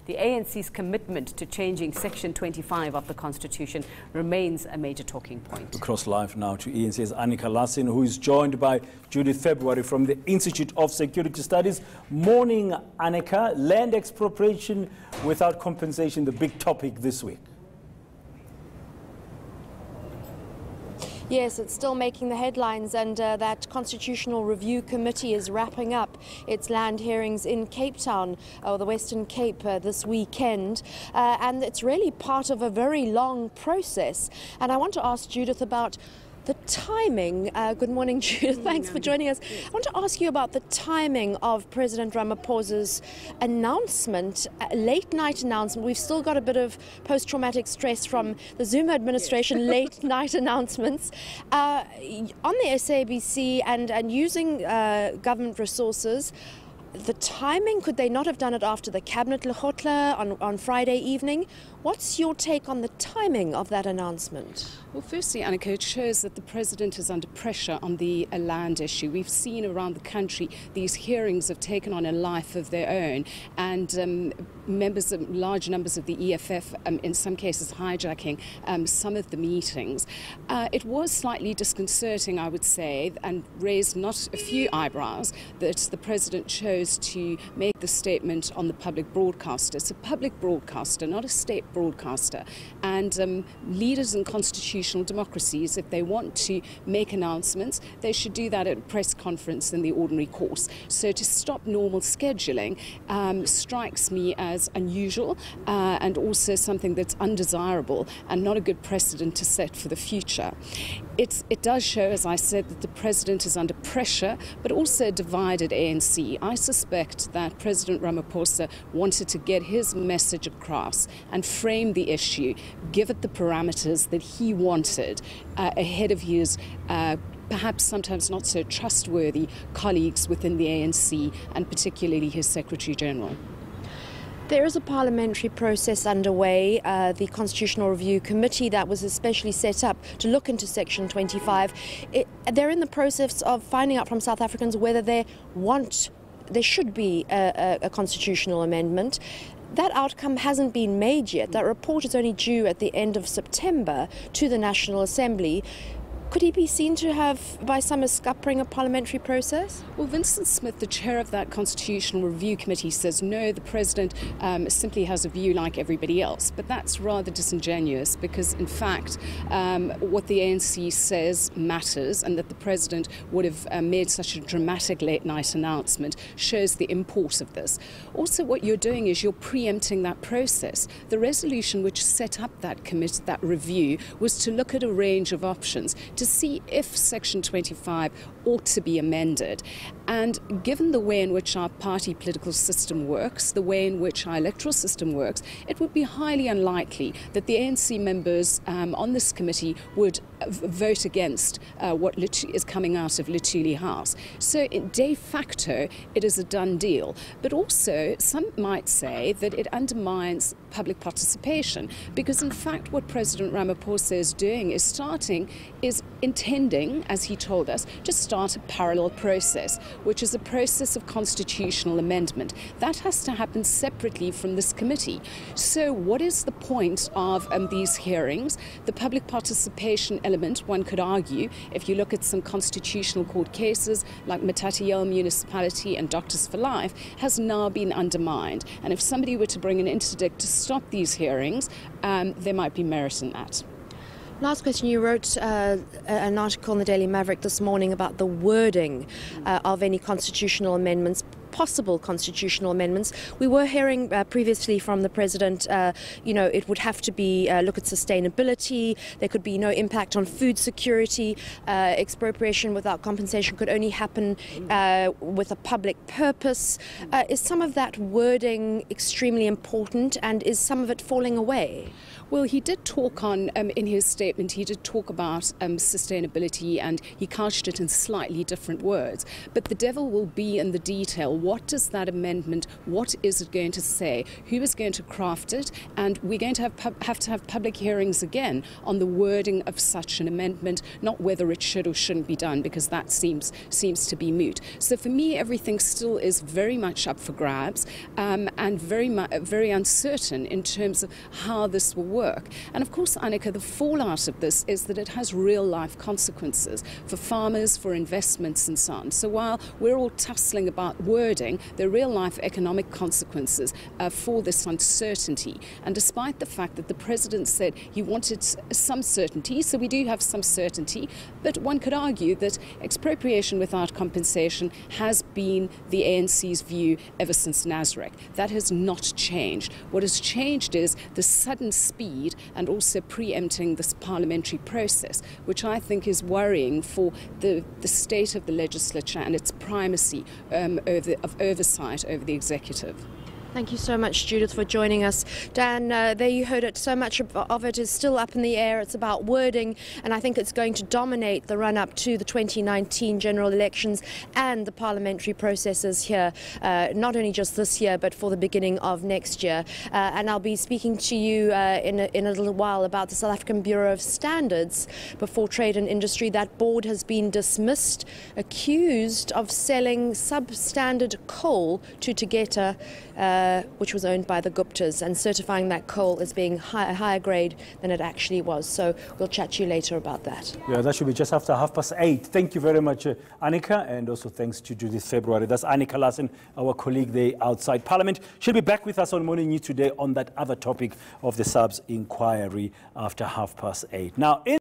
the ANC's commitment to changing Section 25 of the Constitution remains a major talking point. Across live now to ENC's Annika Larsen, who is joined by Judith February from the Institute of Security Studies. Morning, Annika. Land expropriation without compensation, the big topic this week. Yes, it's still making the headlines, and that Constitutional Review Committee is wrapping up its land hearings in Cape Town, or the Western Cape, this weekend. And it's really part of a very long process. And I want to ask Judith about the timing. Good morning, Judith. Thanks for joining us. I want to ask you about the timing of President Ramaphosa's announcement, late-night announcement. We've still got a bit of post-traumatic stress from the Zuma administration late-night announcements. On the SABC and using government resources, the timing, could they not have done it after the Cabinet Lekgotla on Friday evening? What's your take on the timing of that announcement? Well, firstly, Annika, it shows that the President is under pressure on the land issue. We've seen around the country these hearings have taken on a life of their own, and large numbers of the EFF, in some cases hijacking some of the meetings. It was slightly disconcerting, I would say, and raised not a few eyebrows that the President chose to make the statement on the public broadcaster. It's a public broadcaster, not a state broadcaster. And leaders in constitutional democracies, if they want to make announcements, they should do that at a press conference in the ordinary course. So to stop normal scheduling strikes me as unusual and also something that's undesirable and not a good precedent to set for the future. It does show, as I said, that the President is under pressure, but also a divided ANC. I suspect that President Ramaphosa wanted to get his message across and frame the issue, give it the parameters that he wanted ahead of his perhaps sometimes not so trustworthy colleagues within the ANC, and particularly his Secretary General. There is a parliamentary process underway, the Constitutional Review Committee that was especially set up to look into Section 25. They're in the process of finding out from South Africans whether there should be a constitutional amendment. That outcome hasn't been made yet. That report is only due at the end of September to the National Assembly. Could he be seen to have, by some, as scuppering a parliamentary process? Well, Vincent Smith, the chair of that Constitutional Review Committee, says no, the President simply has a view like everybody else. But that's rather disingenuous because, in fact, what the ANC says matters, and that the President would have made such a dramatic late-night announcement shows the import of this. Also, what you're doing is you're preempting that process. The resolution which set up that committee, that review, was to look at a range of options to see if Section 25 ought to be amended. And given the way in which our party political system works, the way in which our electoral system works, it would be highly unlikely that the ANC members on this committee would vote against what is coming out of Luthuli House. So de facto, it is a done deal. But also, some might say that it undermines public participation, because in fact what President Ramaphosa is doing is intending, as he told us, to start a parallel process, which is a process of constitutional amendment. That has to happen separately from this committee. So what is the point of these hearings? The public participation element, one could argue, if you look at some constitutional court cases like Matatiele Municipality and Doctors for Life, has now been undermined. And if somebody were to bring an interdict to stop these hearings, there might be merit in that. Last question. You wrote an article in the Daily Maverick this morning about the wording of any constitutional amendments, possible constitutional amendments. We were hearing previously from the President, it would have to be look at sustainability. There could be no impact on food security. Expropriation without compensation could only happen with a public purpose. Is some of that wording extremely important, and is some of it falling away? Well, he did talk on, in his statement, he did talk about sustainability, and he couched it in slightly different words. But the devil will be in the detail what does that amendment, what is it going to say, who is going to craft it, and we're going to have to have public hearings again on the wording of such an amendment, not whether it should or shouldn't be done, because that seems to be moot. So for me, everything still is very much up for grabs, and very uncertain in terms of how this will work. And of course, Annika, the fallout of this is that it has real life consequences for farmers, for investments and so on. So while we're all tussling about wording, there are real life economic consequences for this uncertainty. And despite the fact that the President said he wanted some certainty, so we do have some certainty, but one could argue that expropriation without compensation has been the ANC's view ever since Nasrec. That has not changed. What has changed is the sudden speed and also preempting this parliamentary process, which I think is worrying for the state of the legislature and its primacy of oversight over the executive. Thank you so much, Judith, for joining us. Dan, there you heard it. So much of it is still up in the air. It's about wording, and I think it's going to dominate the run-up to the 2019 general elections and the parliamentary processes here, not only just this year, but for the beginning of next year. And I'll be speaking to you in a little while about the South African Bureau of Standards before Trade and Industry. That board has been dismissed, accused of selling substandard coal to Tegeta, which was owned by the Guptas, and certifying that coal as being higher grade than it actually was. So we'll chat to you later about that. Yeah, that should be just after 8:30. Thank you very much, Annika, and also thanks to Judith February. That's Annika Larsen, our colleague there outside Parliament. She'll be back with us on Morning News today on that other topic of the subs inquiry after 8:30. Now,